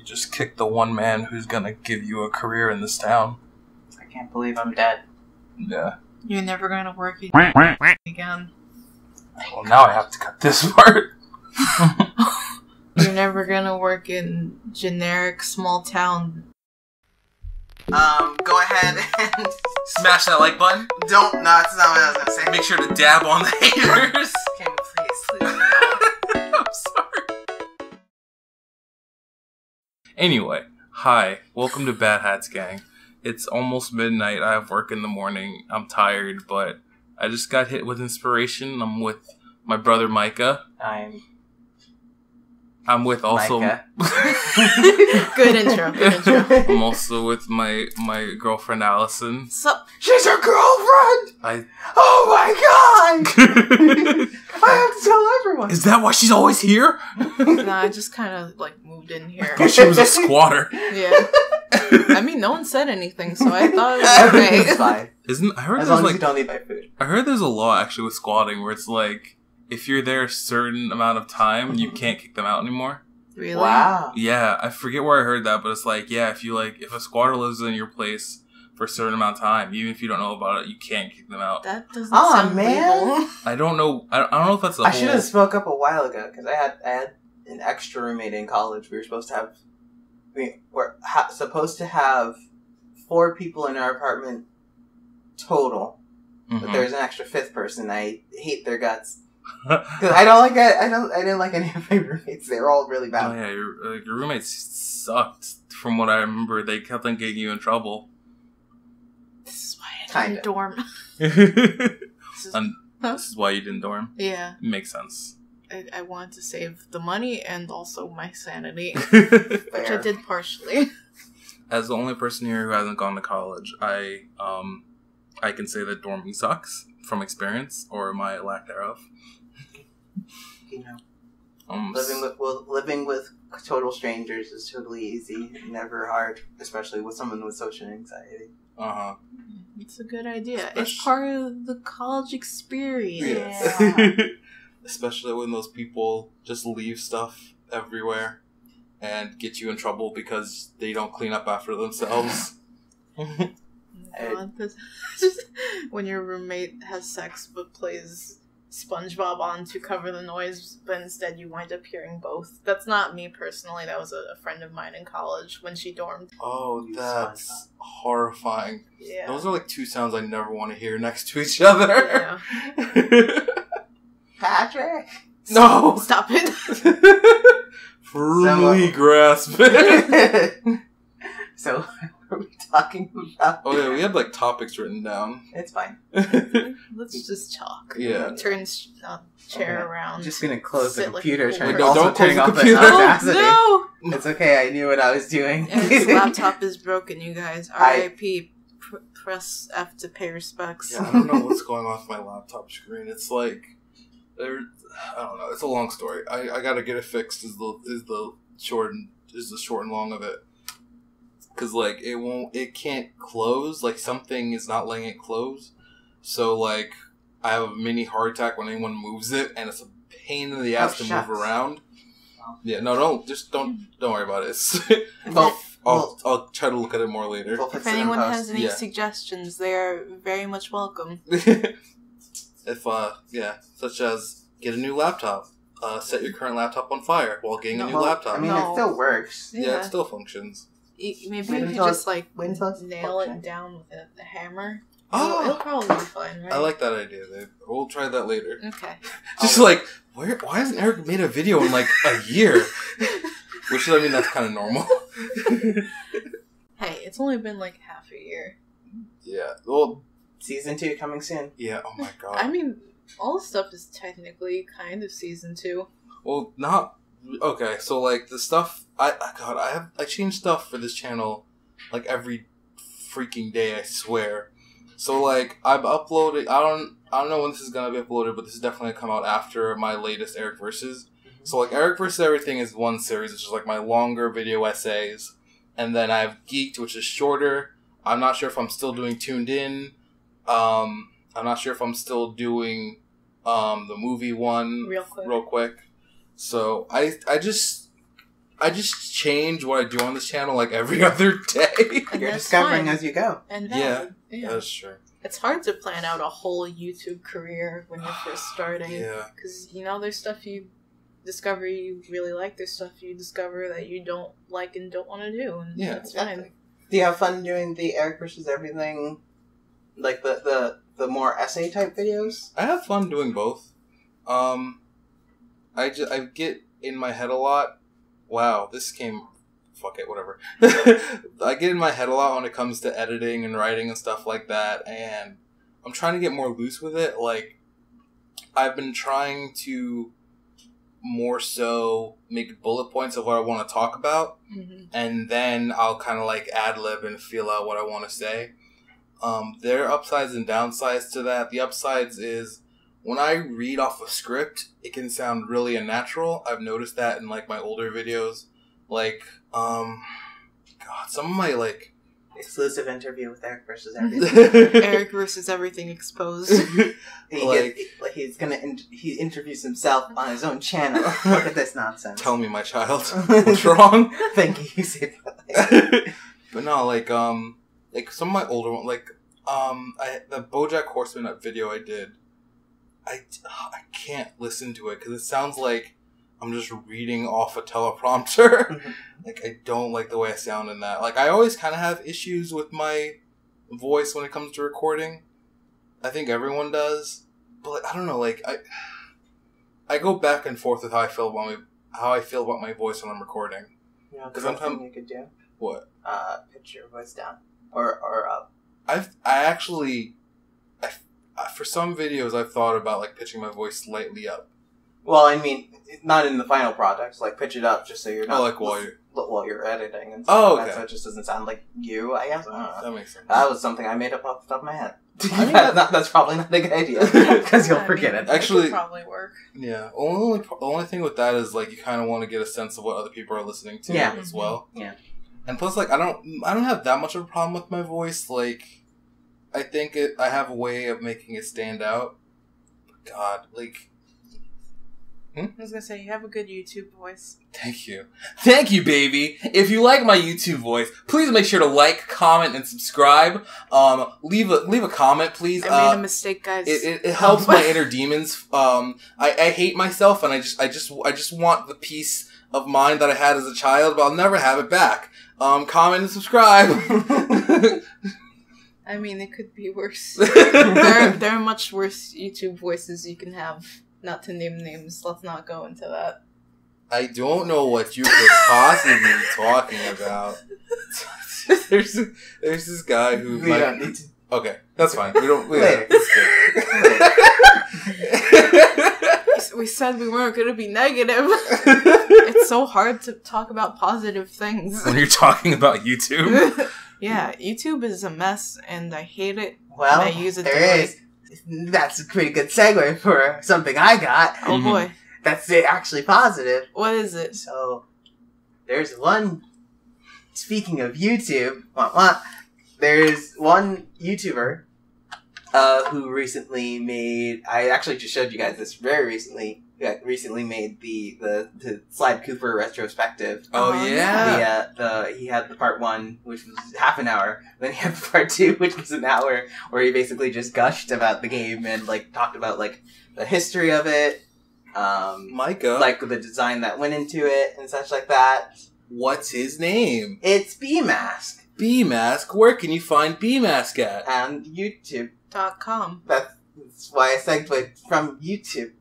just kick the one man who's gonna give you a career in this town. I can't believe I'm dead. Yeah. You're never gonna work again. Well, now I have to cut this part. You're never gonna work in generic small town. Go ahead and Smash that like button. don't. No, that's not what I was gonna say. Make sure to dab on the haters. Can we please? I'm sorry. Anyway, hi. Welcome to Bad Hats Gang. It's almost midnight. I have work in the morning. I'm tired, but I just got hit with inspiration. I'm with my brother Micah. I'm with also Micah. Good intro. I'm also with my girlfriend Allison. Sup? She's your girlfriend. Oh my god! I have to tell everyone. Is that why she's always here? Nah, I just kind of like moved in here. She was a squatter. Yeah. I mean, no one said anything, so I thought it was okay. Everything's fine. I heard As there's long as you like don't need my food. I heard there's a law actually with squatting where it's like if you're there a certain amount of time, you can't kick them out anymore. Really? Wow. Yeah, I forget where I heard that, but it's like, yeah, if a squatter lives in your place for a certain amount of time, even if you don't know about it, you can't kick them out. That doesn't Aw, sound man. legal. I don't know. I don't know if that's I should have spoke up a while ago because I had an extra roommate in college. We were supposed to have. We're supposed to have 4 people in our apartment total, but there's an extra 5th person. I hate their guts because I don't like it. I didn't like any of my roommates. They were all really bad. Oh yeah, your roommates sucked. From what I remember, they kept on getting you in trouble. This is why I didn't dorm. This is why you didn't dorm? Yeah. Makes sense. I wanted to save the money and also my sanity, Fair. which I did partially. As the only person here who hasn't gone to college, I can say that dorming sucks from experience or my lack thereof. You know, living with total strangers is totally easy, never hard, especially with someone with social anxiety. It's a good idea. It's part of the college experience. Yeah. Especially when those people just leave stuff everywhere and get you in trouble because they don't clean up after themselves. When your roommate has sex but plays SpongeBob on to cover the noise, but instead you wind up hearing both. That's not me personally. That was a friend of mine in college when she dormed. Oh, that's horrifying. Yeah. Those are like 2 sounds I never want to hear next to each other. Yeah. Patrick? No! Stop it. Firmly grasp it. So, what are we talking about? Oh yeah, we had like topics written down. It's fine. Let's just talk. Yeah. Turn chair around. I'm just gonna close the Sit like computer, a turn fool. also Don't turning close off the the computer. audacity. Oh, It's okay, I knew what I was doing. no! His laptop is broken, you guys. R.I.P. Press F to pay respects. Yeah, I don't know what's going on with my laptop screen. It's like, I don't know. It's a long story. I gotta get it fixed. Is the short and long of it. Because like it can't close. Like something is not letting it close. So like I have a mini heart attack when anyone moves it, and it's a pain in the ass to move around. Yeah, no, don't worry about it. I'll try to look at it more later. If anyone has any suggestions, they are very much welcome. Such as get a new laptop, set your current laptop on fire while getting a new laptop. I mean, it still works. Yeah, it still functions. Maybe you could just nail it down with a hammer. Oh, it'll probably be fine, right? I like that idea, babe. We'll try that later. Okay. Just why hasn't Eric made a video in like a year? Which, I mean, that's kind of normal. Hey, it's only been like half a year. Yeah. Well, Season 2 coming soon. Yeah, oh my god. I mean, all the stuff is technically kind of Season 2. Well, not... Okay, so, like, the stuff... I change stuff for this channel, like, every freaking day, I swear. So, like, I've uploaded... I don't know when this is gonna be uploaded, but this is definitely gonna come out after my latest Eric Versus. So, like, Eric Versus Everything is one series, which is, like, my longer video essays. And then I have Geeked, which is shorter. I'm not sure if I'm still doing Tuned In. I'm not sure if I'm still doing the movie one real quick. So, I just... I just change what I do on this channel like every other day. And You're that's discovering fine. as you go. And Yeah, yeah. that's true. It's hard to plan out a whole YouTube career when you're first starting. Yeah. Because, there's stuff you discover you really like. There's stuff you discover that you don't like and don't want to do. And Yeah. that's fine. Do you have fun doing the Eric versus everything, like the more essay type videos? I have fun doing both. I get in my head a lot. Wow, this came... Fuck it, whatever. I get in my head a lot when it comes to editing and writing and stuff like that, and I'm trying to get more loose with it. Like, I've been trying to more so make bullet points of what I want to talk about, and then I'll kind of like ad-lib and feel out what I want to say. There are upsides and downsides to that. The upsides is when I read off a script, it can sound really unnatural. I've noticed that in like my older videos. Like, God, some of my, like... Exclusive interview with Eric versus everything. Eric versus everything exposed. He's gonna he interviews himself on his own channel. Look at this nonsense. Tell me, my child, what's wrong? Thank you. You But no, like some of my older ones, like, the BoJack Horseman video I did, I can't listen to it because it sounds like I'm just reading off a teleprompter. Like, I don't like the way I sound in that. Like, I always kind of have issues with my voice when it comes to recording. I think everyone does. But, like, I don't know, like, I go back and forth with how I feel about my voice when I'm recording. know, because something you could do? What? Pitch your voice down. Or up. For some videos, I've thought about, like, pitching my voice slightly up. Well, I mean, not in the final product. Like, pitch it up just so you're not... Oh, like while you're editing and stuff. Oh, like okay. that, so it just doesn't sound like you, I guess. I don't know. That makes sense. That was something I made up off the top of my head. I mean, That's probably not a good idea, because you'll forget it. Actually- That could probably work. Yeah. Only thing with that is, like, you kind of want to get a sense of what other people are listening to as well. Yeah. And plus, like, I don't have that much of a problem with my voice. Like, I think I have a way of making it stand out. But God, like... I was gonna say, you have a good YouTube voice. Thank you. Thank you, baby! If you like my YouTube voice, please make sure to like, comment, and subscribe. Leave a comment, please. I made a mistake, guys. It helps my inner demons. I hate myself, and I just want the peace of mind that I had as a child, but I'll never have it back. Comment and subscribe. I mean, it could be worse. there are much worse YouTube voices you can have. Not to name names, let's not go into that. I don't know what you could possibly be talking about. There's this guy who... We don't need to... Okay, that's fine. We don't... Later. We said we weren't going to be negative. It's so hard to talk about positive things. When you're talking about YouTube? Yeah, YouTube is a mess, and I hate it. Well, I use it there is. That's a pretty good segue for something I got. Oh boy. That's actually positive. What is it? So, there's one... Speaking of YouTube, there's one YouTuber who recently made... I actually just showed you guys this very recently. Recently made the Slide Cooper retrospective. Oh, yeah? He had the part 1, which was half an hour. Then he had the part 2, which was an hour, where he basically just gushed about the game and, like, talked about, like, the history of it. Micah. Like, the design that went into it and such like that. What's his name? It's B-Mask. B-Mask? Where can you find B-Mask at? On YouTube.com. That's why I segued from YouTube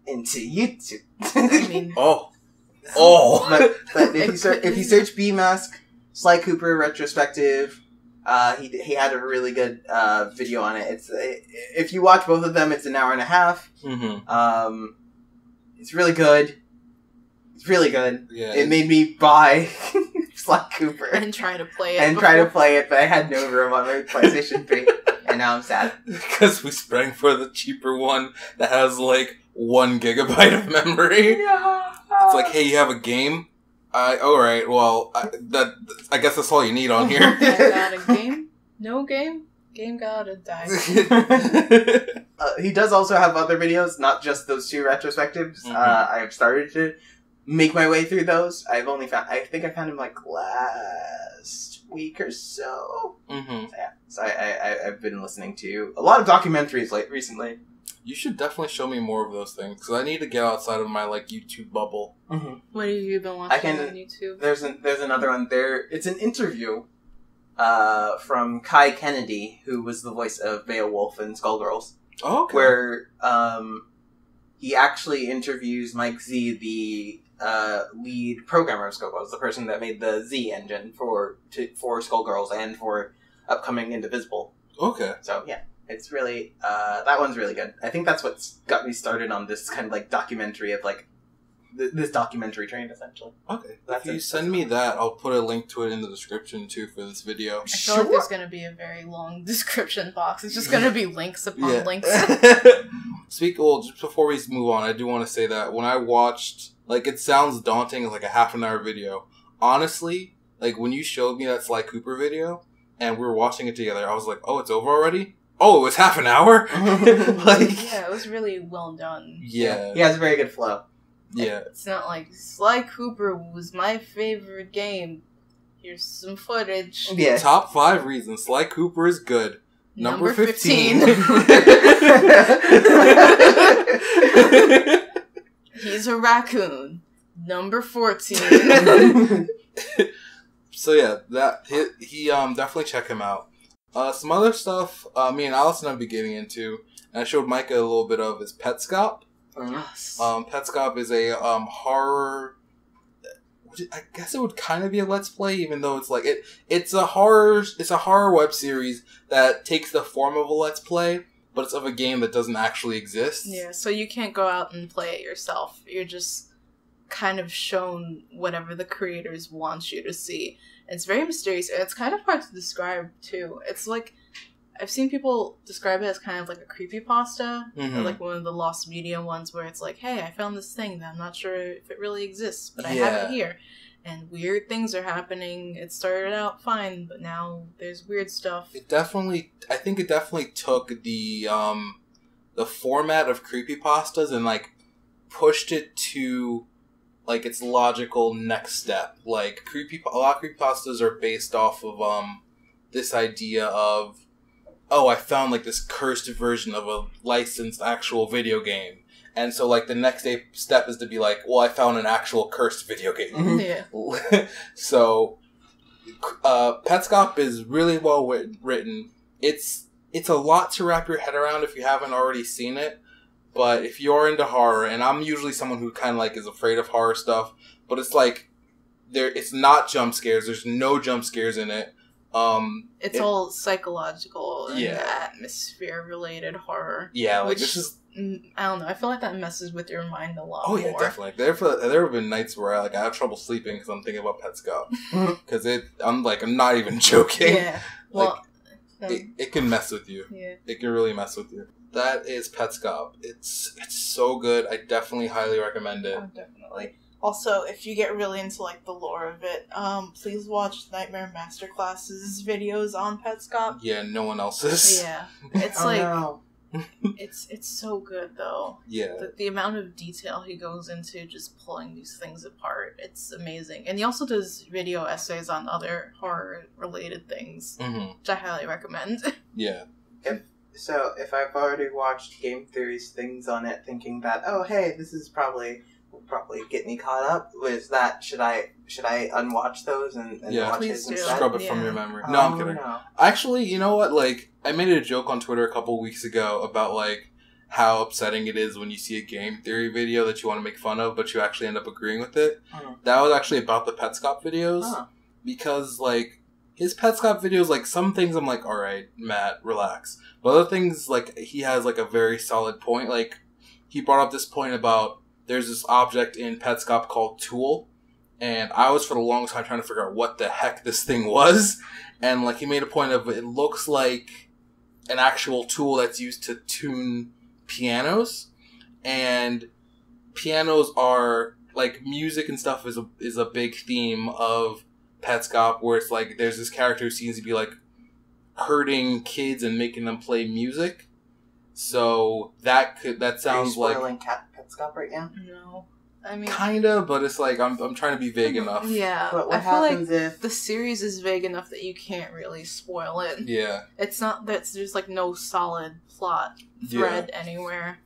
into YouTube. I mean... Oh. But if you search B-Mask, Sly Cooper retrospective, he had a really good video on it. If you watch both of them, it's an hour and a half. Mm-hmm. It's really good. It's really good. Yeah. It made me buy Sly Cooper And try to play it. But I had no room on my PlayStation 3, and now I'm sad. Because we sprang for the cheaper one that has, like, 1 gigabyte of memory. Yeah. It's like, hey, you have a game? Alright, well, I guess that's all you need on here. I got a game? No game? Game gotta die. He does also have other videos, not just those 2 retrospectives. Mm-hmm. I have started to make my way through those. I think I found him like last week or so. Mm-hmm. So I've been listening to a lot of documentaries recently. You should definitely show me more of those things, because I need to get outside of my, like, YouTube bubble. Mm-hmm. What have you been watching on YouTube? There's another one there. It's an interview from Kai Kennedy, who was the voice of Beowulf in Skullgirls. Oh, okay. Where he actually interviews Mike Z, the lead programmer of Skullgirls, the person that made the Z engine for Skullgirls and for upcoming Indivisible. Okay. So, yeah. It's really, that one's really good. I think that's what's got me started on this kind of, like, documentary of, like, this documentary train, essentially. Okay. If you send me that, I'll put a link to it in the description, too, for this video. I feel like there's going to be a very long description box. It's just going to be links upon links. Well, just before we move on, I do want to say that when I watched, like, it sounds daunting, like a half-an-hour video. Honestly, like, when you showed me that Sly Cooper video, and we were watching it together, I was like, oh, it's over already? Oh, it was half an hour? Yeah, it was really well done. Yeah. He has a very good flow. Yeah. It's not like, Sly Cooper was my favorite game. Here's some footage. Yeah. Top 5 reasons Sly Cooper is good. Number 15. He's a raccoon. Number 14. So yeah, he definitely check him out. Some other stuff me and Allison have been getting into, and I showed Micah a little bit of, is Petscop. Yes. Petscop is a horror. I guess it would kind of be a Let's Play, even though it's like it's a horror web series that takes the form of a Let's Play, but it's of a game that doesn't actually exist. Yeah, so you can't go out and play it yourself. You're just kind of shown whatever the creators want you to see. It's very mysterious, and it's kind of hard to describe, too. It's like, I've seen people describe it as kind of like a creepypasta, or like one of the lost media ones where it's like, hey, I found this thing that I'm not sure if it really exists, but I have it here. And weird things are happening. It started out fine, but now there's weird stuff. I think it definitely took the format of creepypastas and, like, pushed it to, like, its logical next step. Like, a lot of creepypastas are based off of, this idea of, oh, I found, like, this cursed version of a licensed actual video game. And so, like, the next step is to be like, well, I found an actual cursed video game. Yeah. So, Petscop is really well written. It's a lot to wrap your head around if you haven't already seen it. But if you're into horror, and I'm usually someone who kind of, like, is afraid of horror stuff, but it's like, it's not jump scares. There's no jump scares in it. It's all psychological and atmosphere-related horror. Yeah, like, which, this is... I don't know, I feel like that messes with your mind a lot more. Oh, yeah, definitely. There have been nights where I have trouble sleeping because I'm thinking about Petscop. Because I'm not even joking. Yeah. Well... It can mess with you. Yeah. It can really mess with you. That is Petscop. It's so good. I definitely highly recommend it. Oh, definitely. Also, if you get really into, like, the lore of it, please watch Nightmare Masterclass's videos on Petscop. Yeah, no one else's. Yeah. It's it's so good, though. Yeah. The amount of detail he goes into just pulling these things apart, it's amazing. And he also does video essays on other horror-related things, which I highly recommend. Yeah. If I've already watched Game Theory's things on it, thinking that, oh, hey, this is will probably get me caught up, should I unwatch those and watch his instead? Scrub it from your memory. No, I'm kidding. No. Actually, you know what? Like, I made a joke on Twitter a couple weeks ago about, like, how upsetting it is when you see a Game Theory video that you want to make fun of, but you actually end up agreeing with it. That was actually about the Petscop videos. Because, like, his Petscop videos, like, some things I'm like, alright, Matt, relax. But other things, like, he has, like, a very solid point. Like, he brought up this point about there's this object in Petscop called Tool, and I was for the longest time trying to figure out what the heck this thing was, and, like, he made a point of it looks like an actual tool that's used to tune pianos, and pianos are, like, music and stuff is a big theme of Petscop, where it's like there's this character who seems to be, like, hurting kids and making them play music. So that sounds like... Are you spoiling Petscop right now? No. I mean, kinda, but it's like I'm trying to be vague enough. Yeah, But what I feel happens like if the series is vague enough that you can't really spoil it. Yeah. It's not that there's like no solid plot thread anywhere.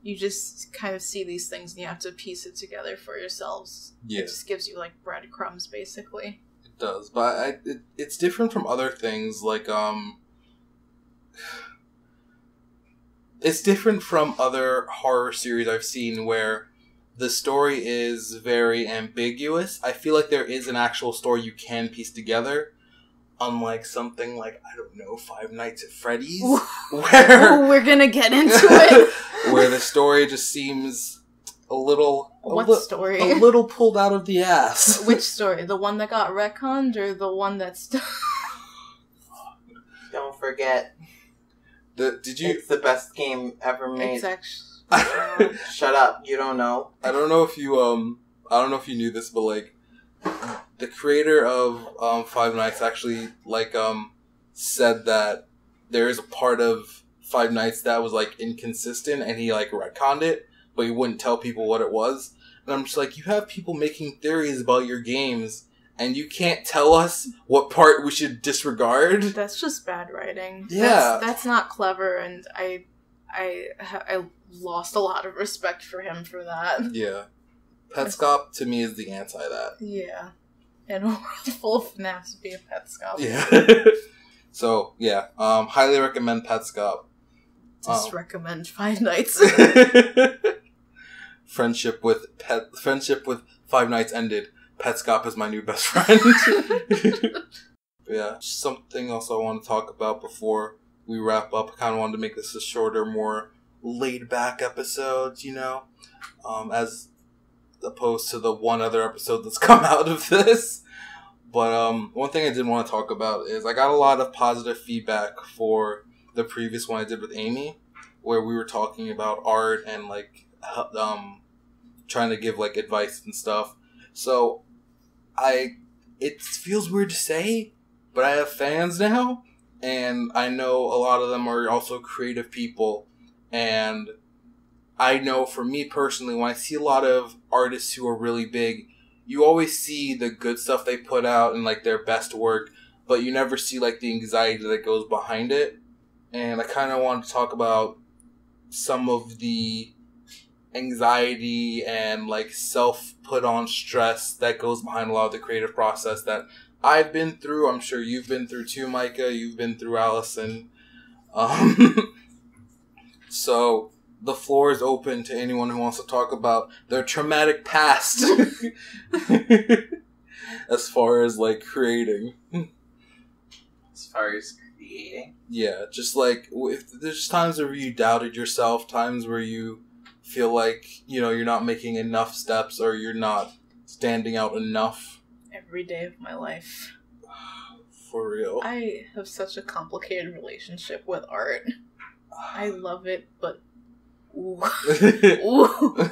You just kind of see these things and you have to piece it together for yourselves. Yeah. It just gives you like breadcrumbs, basically. It does, but it's different from other things. Like it's different from other horror series I've seen where the story is very ambiguous. I feel like there is an actual story you can piece together. Unlike something like, I don't know, Five Nights at Freddy's. Where we're gonna get into it. Where the story just seems a little... story? A little pulled out of the ass. Which story? The one that got retconned or the one that's... Don't forget. It's the best game ever made. It's actually... Shut up, you don't know. I don't know if you knew this, but like the creator of Five Nights actually like said that there is a part of Five Nights that was like inconsistent and he like retconned it, but he wouldn't tell people what it was. And I'm just like, you have people making theories about your games and you can't tell us what part we should disregard? That's just bad writing. Yeah. That's not clever, and I lost a lot of respect for him for that. Yeah. Petscop, to me, is the anti-that. Yeah. And a world full of FNAFs would be a Petscop. Yeah. So, yeah. Highly recommend Petscop. Just recommend Five Nights. Friendship with Five Nights ended. Petscop is my new best friend. Yeah. Something else I want to talk about before we wrap up. I kind of wanted to make this a shorter, more laid-back episode, you know, as opposed to the one other episode that's come out of this. But one thing I did want to talk about is I got a lot of positive feedback for the previous one I did with Amy, where we were talking about art and like trying to give like advice and stuff. So it feels weird to say, but I have fans now, and I know a lot of them are also creative people. And I know for me personally, when I see a lot of artists who are really big, you always see the good stuff they put out and like their best work, but you never see like the anxiety that goes behind it. And I kind of want to talk about some of the anxiety and like self put on stress that goes behind a lot of the creative process that I've been through. I'm sure you've been through too, Micah. You've been through, Allison. So the floor is open to anyone who wants to talk about their traumatic past as far as like creating. As far as creating? Yeah, just like if there's times where you doubted yourself, times where you feel like, you know, you're not making enough steps or you're not standing out enough. Every day of my life. For real. I have such a complicated relationship with art. I love it, but ooh. Ooh.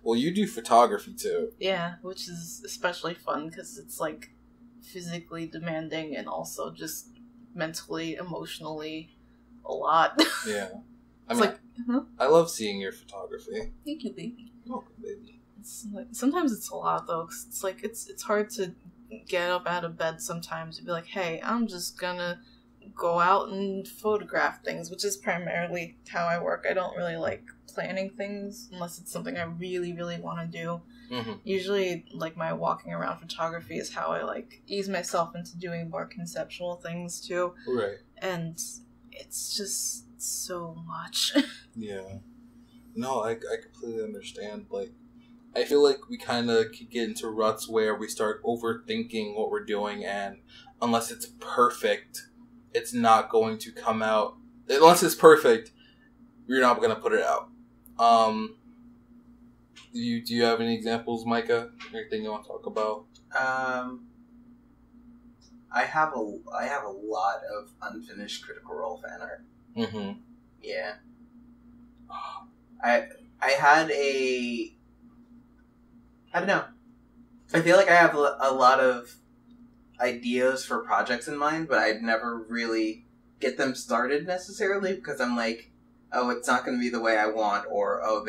Well, you do photography too. Yeah, which is especially fun because it's like physically demanding and also just mentally, emotionally a lot. Yeah. I It's mean, like, huh? I love seeing your photography. Thank you, baby. You're welcome, baby. It's like, sometimes it's a lot though, 'cause it's like it's hard to get up out of bed sometimes and be like, hey, I'm just gonna go out and photograph things, which is primarily how I work. I don't really like planning things unless it's something I really, really want to do. Mm-hmm. Usually, like, my walking around photography is how I, like, ease myself into doing more conceptual things, too. Right. And it's just so much. Yeah. No, I completely understand. Like, I feel like we kind of get into ruts where we start overthinking what we're doing, and unless it's perfect, it's not going to come out. Unless it's perfect, you're not going to put it out. Do you have any examples, Micah? Anything you want to talk about? I have a lot of unfinished Critical Role fan art. Mm-hmm. Yeah. I had a... I don't know. I feel like I have a lot of ideas for projects in mind, but I'd never really get them started necessarily because I'm like, oh, it's not going to be the way I want, or oh,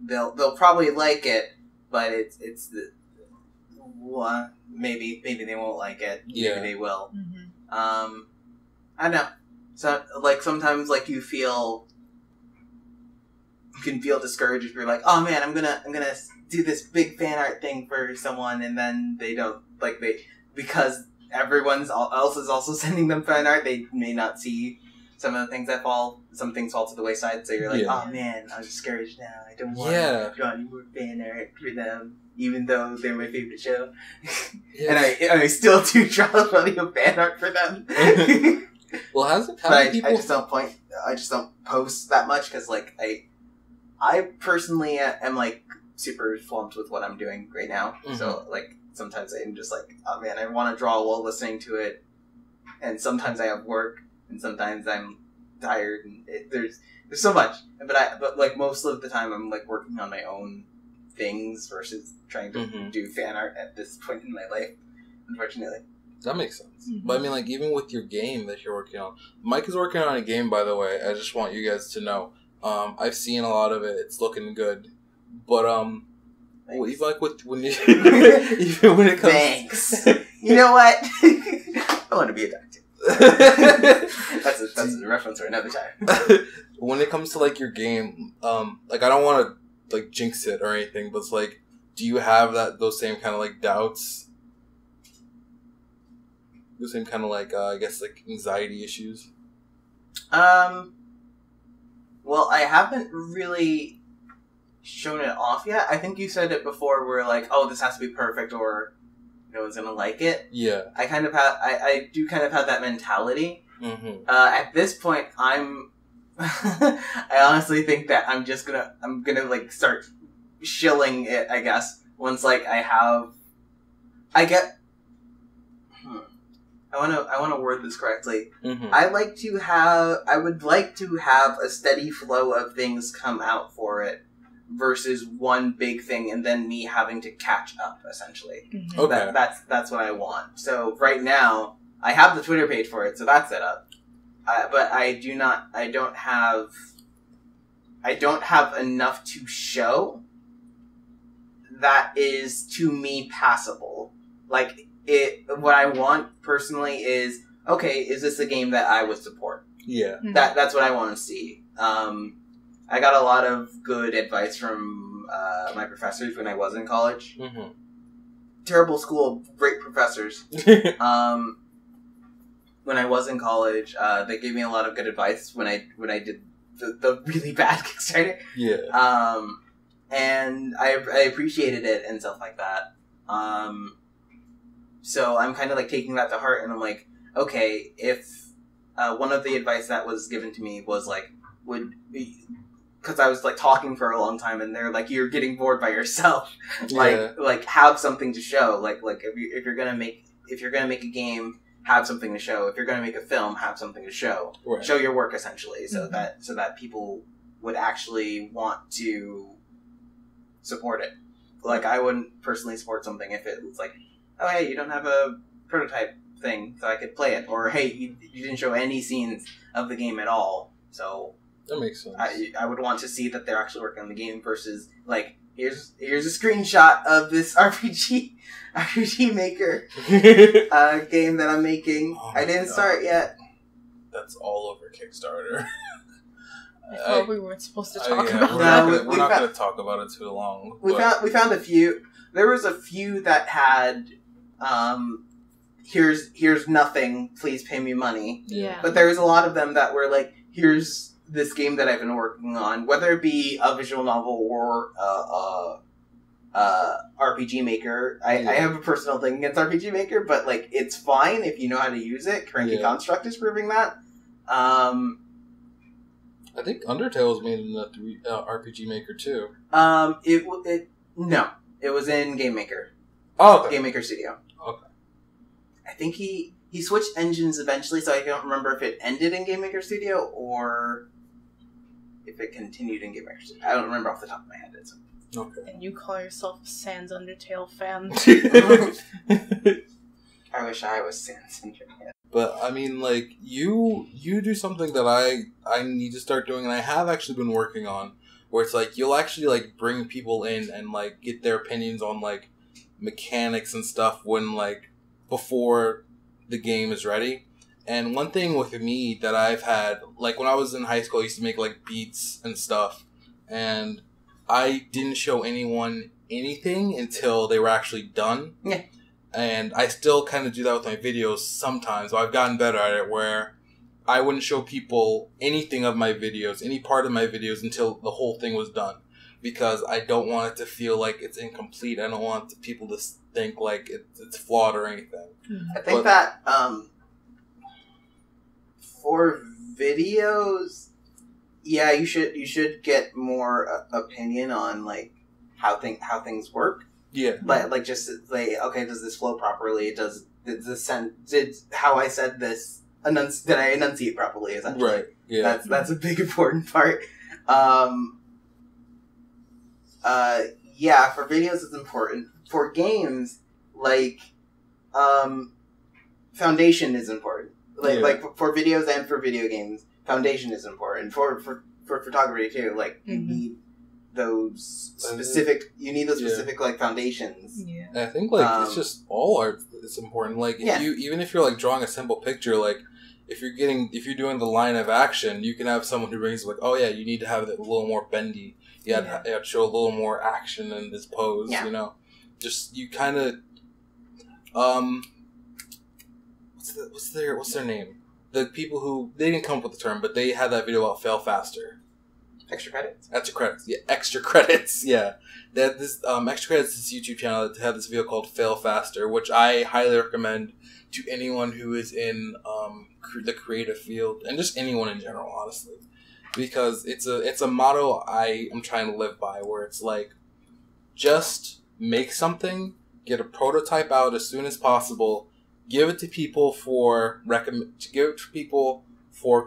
they'll probably like it, but it's the maybe they won't like it. Yeah. Maybe they will. Mm-hmm. I don't know. So like sometimes like you can feel discouraged if you're like, oh man, I'm gonna do this big fan art thing for someone, and then they don't because everyone's else is also sending them fan art. They may not see some of the things some things fall to the wayside. So you're like, oh man, I'm discouraged now. I don't want to draw any more fan art for them, even though they're my favorite show. And I still do draw plenty of fan art for them. Well, I just don't post that much because like I personally am like super swamped with what I'm doing right now. Mm-hmm. So like sometimes I'm just like, oh man, I want to draw while listening to it, and sometimes I have work, and sometimes I'm tired, and there's so much. But like most of the time I'm like working on my own things versus trying to do fan art at this point in my life, unfortunately. That makes sense. Mm-hmm. But I mean, like, even with your game that you're working on, Mike is working on a game, by the way. I just want you guys to know. I've seen a lot of it. It's looking good. But, even like when you, even when it comes... Thanks. You know what? I want to be a doctor. That's a reference for another time. When it comes to, like, your game, like, I don't want to, like, jinx it or anything, but it's like, do you have those same kind of, like, doubts? The same kind of, like, I guess, like, anxiety issues? Well, I haven't really shown it off yet. I think you said it before where, like, oh, this has to be perfect or no one's gonna like it. Yeah. I do kind of have that mentality. Mm-hmm. At this point, I honestly think that I'm gonna, like, start shilling it, I guess, once, like, I want to word this correctly. Mm-hmm. I would like to have a steady flow of things come out for it versus one big thing and then me having to catch up, essentially. Mm-hmm. Okay. That's what I want. So right now, I have the Twitter page for it, so that's set up. But I don't have enough to show that is, to me, passable. Like, what I want personally is, okay, is this a game that I would support? Yeah. Mm-hmm. That's what I want to see. I got a lot of good advice from my professors when I was in college. Mm-hmm. Terrible school, great professors. When I was in college, they gave me a lot of good advice when I did the really bad Kickstarter. Yeah. And I appreciated it and stuff like that. So I'm kind of like taking that to heart, and I'm like, okay, if one of the advice that was given to me was like, because I was like talking for a long time, and they're like, you're getting bored by yourself, like have something to show, like if you're gonna make a game, have something to show. If you're gonna make a film, have something to show. Right. Show your work essentially, so that people would actually want to support it. Like I wouldn't personally support something if it was like, oh, hey, you don't have a prototype thing, so I could play it. Or, hey, you didn't show any scenes of the game at all. So that makes sense. I would want to see that they're actually working on the game versus, like, here's a screenshot of this RPG Maker game that I'm making. Oh I didn't start yet. That's all over Kickstarter. I thought we weren't supposed to talk about that. We're not going to talk about it too long. We found a few. There was a few that had, here's nothing, please pay me money. Yeah. But there was a lot of them that were like, here's this game that I've been working on, whether it be a visual novel or RPG Maker. I have a personal thing against RPG Maker, but like it's fine if you know how to use it. Cranky Construct is proving that. I think Undertale was made in the RPG Maker too. No, it was in Game Maker. Oh, okay. Game Maker Studio. Okay. I think he switched engines eventually, so I don't remember if it ended in Game Maker Studio or if it continued in Game Maker Studio. I don't remember off the top of my head. Okay. And you call yourself a Sans Undertale fan. I wish I was Sans Undertale. But, I mean, like, you do something that I need to start doing, and I have actually been working on, where it's like you'll actually like bring people in and like get their opinions on like mechanics and stuff when like before the game is ready. And one thing with me that I've had, like when I was in high school, I used to make like beats and stuff, and I didn't show anyone anything until they were actually done. Yeah. And I still kind of do that with my videos sometimes, but I've gotten better at it where I wouldn't show people anything of my videos, any part of my videos until the whole thing was done. Because I don't want it to feel like it's incomplete. I don't want people to think like it's flawed or anything. I think that for videos, yeah, you should get more opinion on like how things work. Yeah, like just like, okay, does this flow properly? Did how I said this did I enunciate properly? Essentially, right? Yeah, that's a big important part. Yeah, for videos it's important. For games, like, foundation is important. Like for videos and for video games, foundation is important. For photography too, like you need those specific. You need those specific like foundations. Yeah, and I think like it's just all art is important. Like if you even if you're like drawing a simple picture, like if you're doing the line of action, you can have someone who brings like, oh yeah, you need to have it a little more bendy. You have to show a little more action in this pose. You know, just you kind of what's their name? The people who they didn't come up with the term, but they had that video about fail faster. Extra credits. Yeah, extra credits. Yeah, they had this extra credits. This YouTube channel that had this video called "Fail Faster," which I highly recommend to anyone who is in the creative field and just anyone in general, honestly, because it's a motto I am trying to live by, where it's like just make something, get a prototype out as soon as possible, give it to people for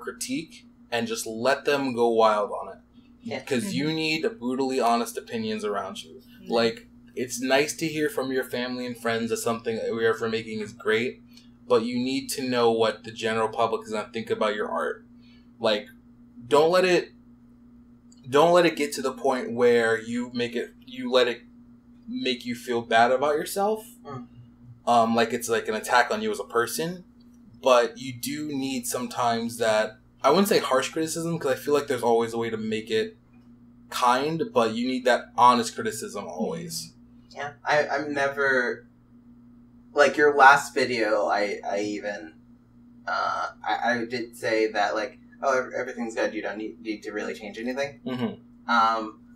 critique, and just let them go wild on it. Because you need brutally honest opinions around you. Like, it's nice to hear from your family and friends that something that we are making is great, but you need to know what the general public is going to think about your art. Like, don't let it get to the point where you let it make you feel bad about yourself. Like it's like an attack on you as a person. But you do need sometimes that, I wouldn't say harsh criticism, because I feel like there's always a way to make it kind, but you need that honest criticism always. Yeah, I'm never, like your last video, I did say that like, oh, everything's good, you don't need to really change anything. Mm-hmm.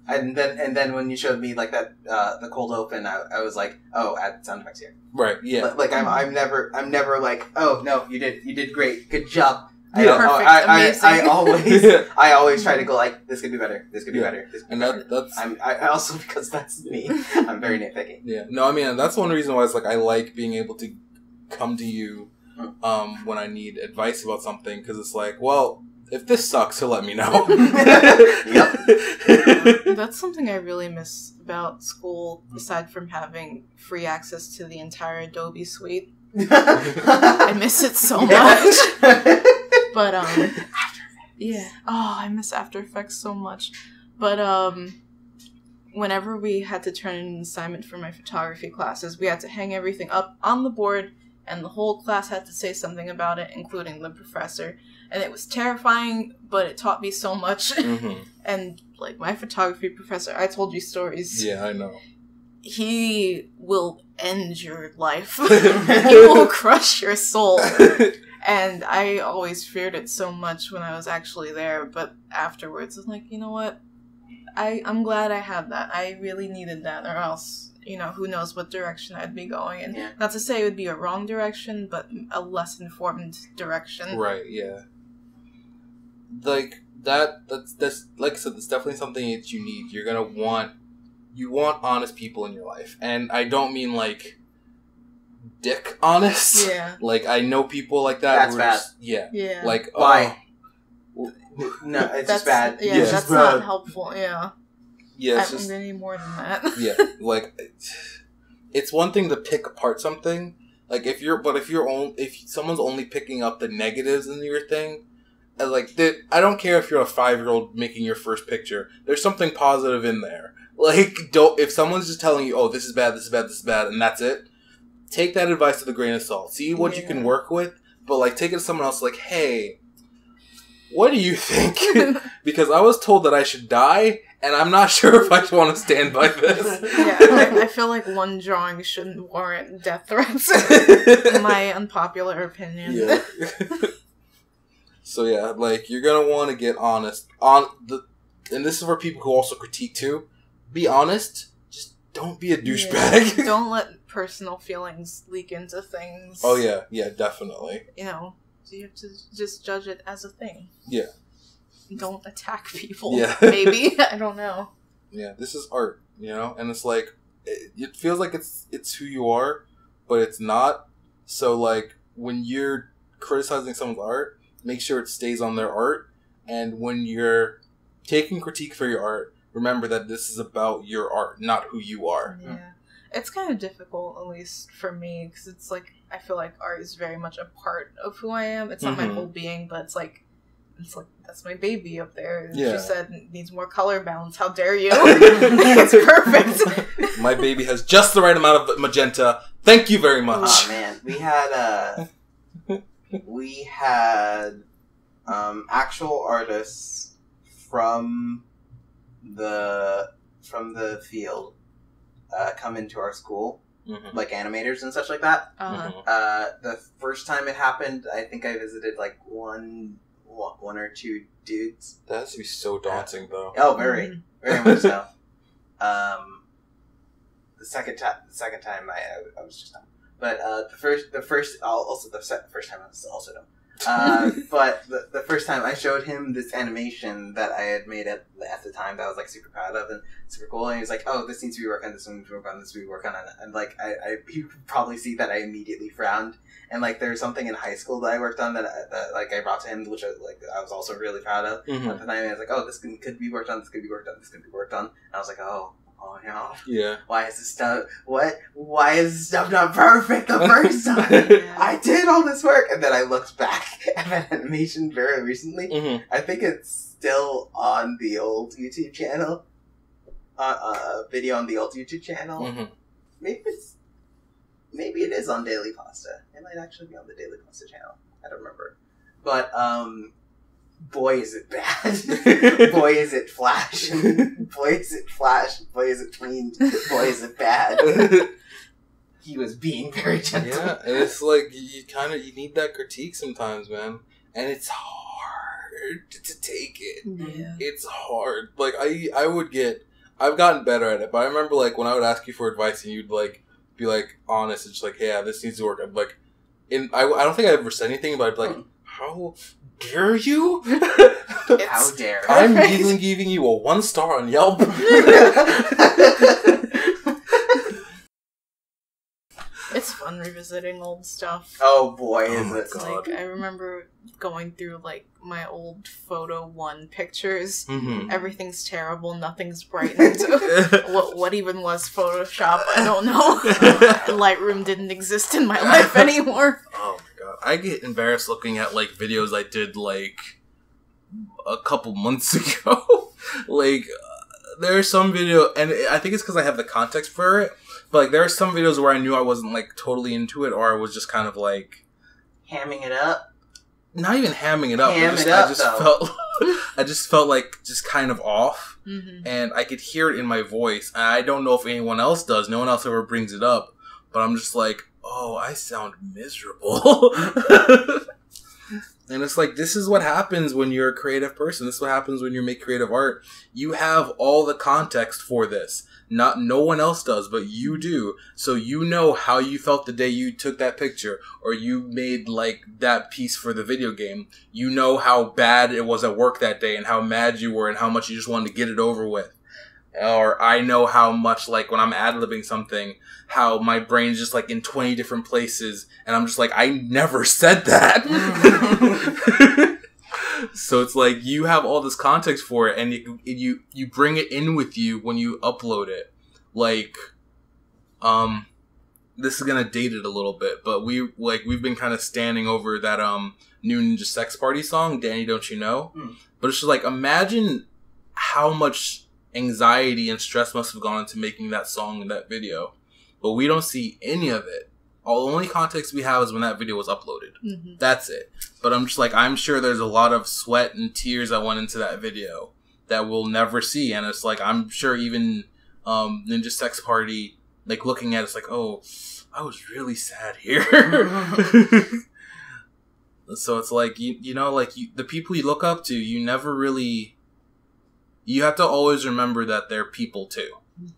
And then when you showed me like that the cold open, I was like, oh, add sound effects here. Right. Yeah. Like I'm never like, oh no, you did great, good job. Yeah. Perfect. Amazing. I always try to go like, this could be better. This could be better. This could be better. That's. I also, because that's me. I'm very nitpicky. Yeah. No, I mean that's one reason why it's like I like being able to come to you when I need advice about something, because it's like, well, if this sucks, he'll let me know. Yep. That's something I really miss about school, aside from having free access to the entire Adobe suite. I miss it so much. But, yeah. Oh, I miss After Effects so much. But, whenever we had to turn in an assignment for my photography classes, we had to hang everything up on the board, and the whole class had to say something about it, including the professor. And it was terrifying, but it taught me so much. Mm-hmm. And, like, my photography professor, I told you stories. Yeah, I know. He will end your life. He will crush your soul. And I always feared it so much when I was actually there, but afterwards, I was like, you know what? I'm glad I had that. I really needed that, or else, you know, who knows what direction I'd be going in. Yeah. Not to say it would be a wrong direction, but a less informed direction. Right, yeah. Like, that's like I said, that's definitely something that you need. You want honest people in your life. And I don't mean, like, dick honest. Yeah. Like, I know people like that. That's bad. Just, yeah. Like, why? No, it's just bad. Yeah, that's just not helpful. Yeah. Yeah, I'm gonna need more than that. Yeah, like, it's one thing to pick apart something. Like, if someone's only picking up the negatives in your thing, like, I don't care if you're a 5-year-old making your first picture. There's something positive in there. Like, if someone's just telling you, oh, this is bad, this is bad, this is bad, and that's it, take that advice with a grain of salt. See what you can work with, but, like, take it to someone else, like, hey, what do you think? Because I was told that I should die, and I'm not sure if I want to stand by this. Yeah, I feel like one drawing shouldn't warrant death threats. My unpopular opinion. Yeah. So yeah, like, you're gonna want to get honest and this is for people who also critique too. Be honest. Just don't be a douchebag. Yeah. Don't let personal feelings leak into things. Oh yeah, definitely. You know, so you have to just judge it as a thing. Yeah. Don't attack people. Yeah. Maybe. I don't know. Yeah, this is art, you know? And it's like, it feels like it's who you are, but it's not. So, like, when you're criticizing someone's art, make sure it stays on their art. And when you're taking critique for your art, remember that this is about your art, not who you are. Yeah. It's kind of difficult, at least for me, because it's like, I feel like art is very much a part of who I am. It's not my whole being, but it's like, that's my baby up there. Yeah. She said, needs more color balance. How dare you? It's perfect. My baby has just the right amount of magenta. Thank you very much. Oh man, we had actual artists from the field come into our school, like animators and such like that. The first time it happened, I think I visited like one or two dudes. That has to be so daunting, though. Oh, very much so. The second time I was just dumb, but the first time I was also dumb. But the first time I showed him this animation that I had made at the time that I was like super proud of and super cool, and he was like, "Oh, this needs to be worked on. This one needs to be worked on. This needs to be worked on." And like you could probably see that I immediately frowned. And like there was something in high school that I worked on that like I brought to him, which I was also really proud of. At the time, I was like, "Oh, this could be worked on. This could be worked on. This could be worked on." And I was like, "Oh no. Yeah. Why is this stuff not perfect the first time? I did all this work." And then I looked back at that animation very recently. I think it's still on the old YouTube channel. Video on the old YouTube channel. Maybe it is on Daily Pasta. It might actually be on the Daily Pasta channel. I don't remember. But boy, is it bad. Boy, is it flash. Boy, is it flash. Boy, is it cleaned. Boy, is it bad. He was being very gentle. Yeah, and it's like, you need that critique sometimes, man. And it's hard to take it. Yeah. It's hard. Like, I've gotten better at it, but I remember, like, when I would ask you for advice and you'd, like, be, like, honest and just, like, hey, yeah, this needs to work. I'd be like, I don't think I ever said anything, but I'd be like, how dare you? How dare I'm even giving you a 1 star on Yelp. It's fun revisiting old stuff. Oh boy, is it. Like, I remember going through, like, my old Photo 1 pictures. Everything's terrible, nothing's brightened. What even was Photoshop? I don't know. Lightroom didn't exist in my life anymore. Oh my god. I get embarrassed looking at, like, videos I did, like, a couple months ago. Like, there's some video, and I think it's because I have the context for it, but, like, there are some videos where I knew I wasn't, like, totally into it, or I was just kind of, like... hamming it up? Not even hamming it up. I just felt like just kind of off, and I could hear it in my voice, and I don't know if anyone else does. No one else ever brings it up, but I'm just like, oh, I sound miserable. And it's like, this is what happens when you're a creative person. This is what happens when you make creative art. You have all the context for this. No one else does, but you do. So you know how you felt the day you took that picture, or you made, like, that piece for the video game. You know how bad it was at work that day, and how mad you were, and how much you just wanted to get it over with. Or I know how much, like, when I'm ad-libbing something, how my brain's just, like, in 20 different places, and I'm just like, I never said that. So it's like, you have all this context for it, and you bring it in with you when you upload it. Like, this is gonna date it a little bit, but we've been kind of standing over that new Ninja Sex Party song, Danny Don't You Know? But it's just like, imagine how much anxiety and stress must have gone into making that song and that video. But we don't see any of it. All the only context we have is when that video was uploaded. Mm-hmm. That's it. But I'm just like, I'm sure there's a lot of sweat and tears that went into that video that we'll never see. And it's like, I'm sure even Ninja Sex Party, like, looking at it, it's like, oh, I was really sad here. So it's like, you know, like, the people you look up to, you never really... You have to always remember that they're people, too.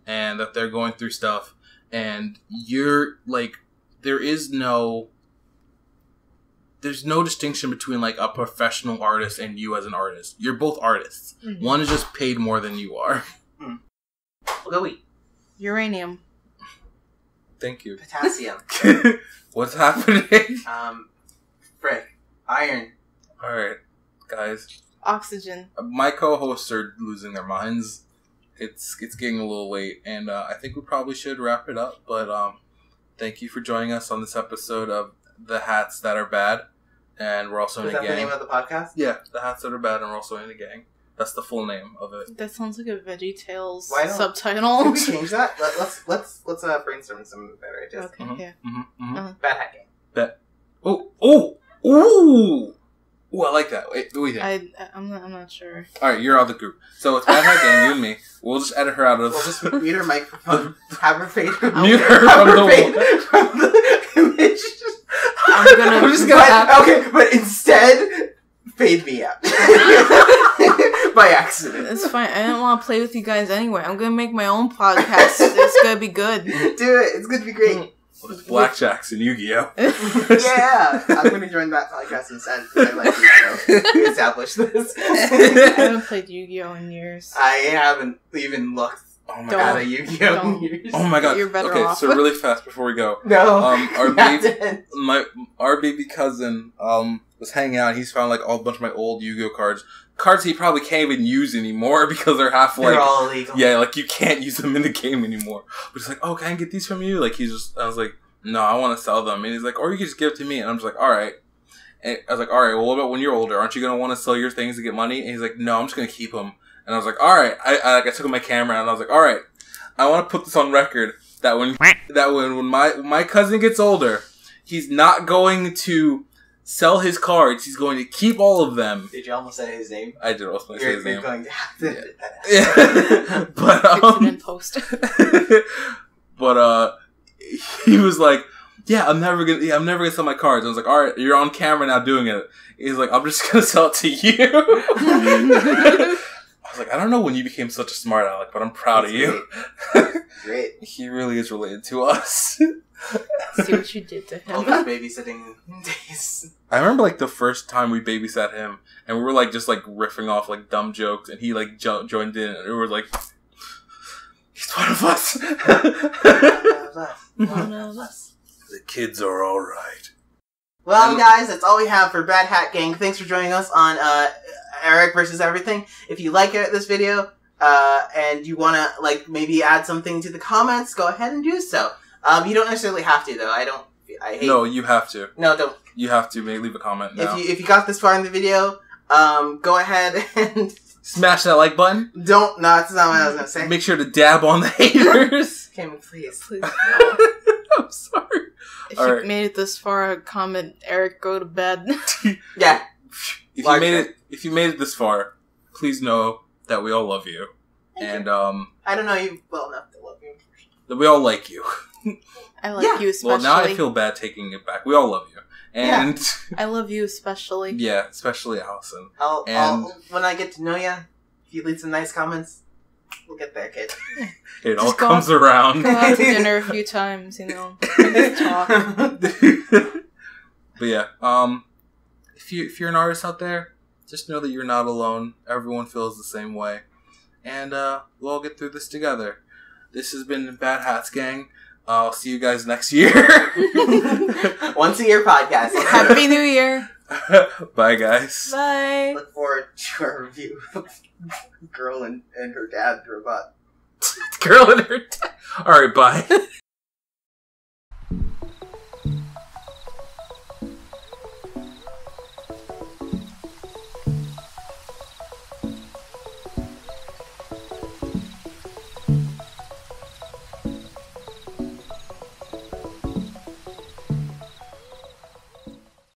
And that they're going through stuff. And you're, like... There's no distinction between, like, a professional artist and you as an artist. You're both artists. Mm-hmm. One is just paid more than you are. Louis. Uranium. Thank you. Potassium. What's happening? Frick. Iron. Alright, guys. Oxygen. My co-hosts are losing their minds. It's getting a little late, and I think we probably should wrap it up, but thank you for joining us on this episode of The Hats That Are Bad, and we're also in a gang. Is that the name of the podcast? Yeah, The Hats That Are Bad, and we're also in a gang. That's the full name of it. That sounds like a VeggieTales subtitle. Can we change that? Let's brainstorm some better ideas. Okay, yeah. Bad Hat Gang. Ooh! Ooh, I like that. Wait, what do you think? I'm not sure. Alright, you're out of the group. So it's Bad Hat Gang, you and me. We'll just edit her out of We'll just mute her microphone. Have her fade. Mute her from the image. I'm just gonna okay, but instead, fade me out. By accident. It's fine. I don't want to play with you guys anyway. I'm gonna make my own podcast. It's gonna be good. Do it. It's gonna be great. It's Blackjacks and Yugioh. Yeah, I'm gonna join that podcast instead because I like Yugioh. We established this. I haven't played Yugioh in years. I haven't even looked at a Yugioh in years. Oh my god. You're better off. So really fast before we go. No. Our baby cousin was hanging out. He's found like a bunch of my old Yu-Gi-Oh cards. Cards he probably can't even use anymore because they're half like... They're all illegal. Yeah, like you can't use them in the game anymore. But he's like, oh, can I get these from you? Like I was like, no, I want to sell them. And he's like, or you can just give it to me. And I'm just like, alright. And I was like, alright, well what about when you're older? Aren't you going to want to sell your things to get money? And he's like, no, I'm just going to keep them. And I was like, alright. I took my camera and I was like, alright. I want to put this on record that when my cousin gets older, he's not going to sell his cards. He's going to keep all of them. Did you almost say his name? I did almost say his name. You're going to have to. Yeah. But in post. But he was like, "Yeah, I'm never gonna sell my cards." I was like, "All right, you're on camera now doing it." He's like, "I'm just gonna sell it to you." I was like, "I don't know when you became such a smart aleck, but I'm proud of you." Great. He really is related to us. See what you did to him. All those babysitting days. I remember like the first time we babysat him, and we were like just like riffing off like dumb jokes, and he like joined in, and we were like, "He's one of us." One of us. The kids are all right. Well, guys, that's all we have for Bad Hat Gang. Thanks for joining us on Eric versus Everything. If you like this video and you want to like maybe add something to the comments, go ahead and do so. You don't necessarily have to, though. I hate... No, you have to. No, don't. You have to. Maybe leave a comment now. If you got this far in the video, go ahead and... Smash that like button. No, that's not what I was going to say. Make sure to dab on the haters. Cameron, please. No. I'm sorry. If you made it this far, comment, Eric, go to bed. Yeah. If you made it this far, please know that we all love you. And I don't know you well enough to love you. That we all like you. I like you especially. Well, now I feel bad taking it back. We all love you. And I love you especially. Yeah, especially Allison. I'll when I get to know you, if you leave some nice comments, we'll get there, kid. It all comes around. Go out to dinner a few times, you know. Just talk. But yeah, if you're an artist out there, just know that you're not alone. Everyone feels the same way. And we'll all get through this together. This has been Bad Hats Gang. I'll see you guys next year. Once a year podcast. Happy New Year. Bye, guys. Bye. Look forward to our review of Girl and her Dad Robot. Girl and her dad. Alright, bye.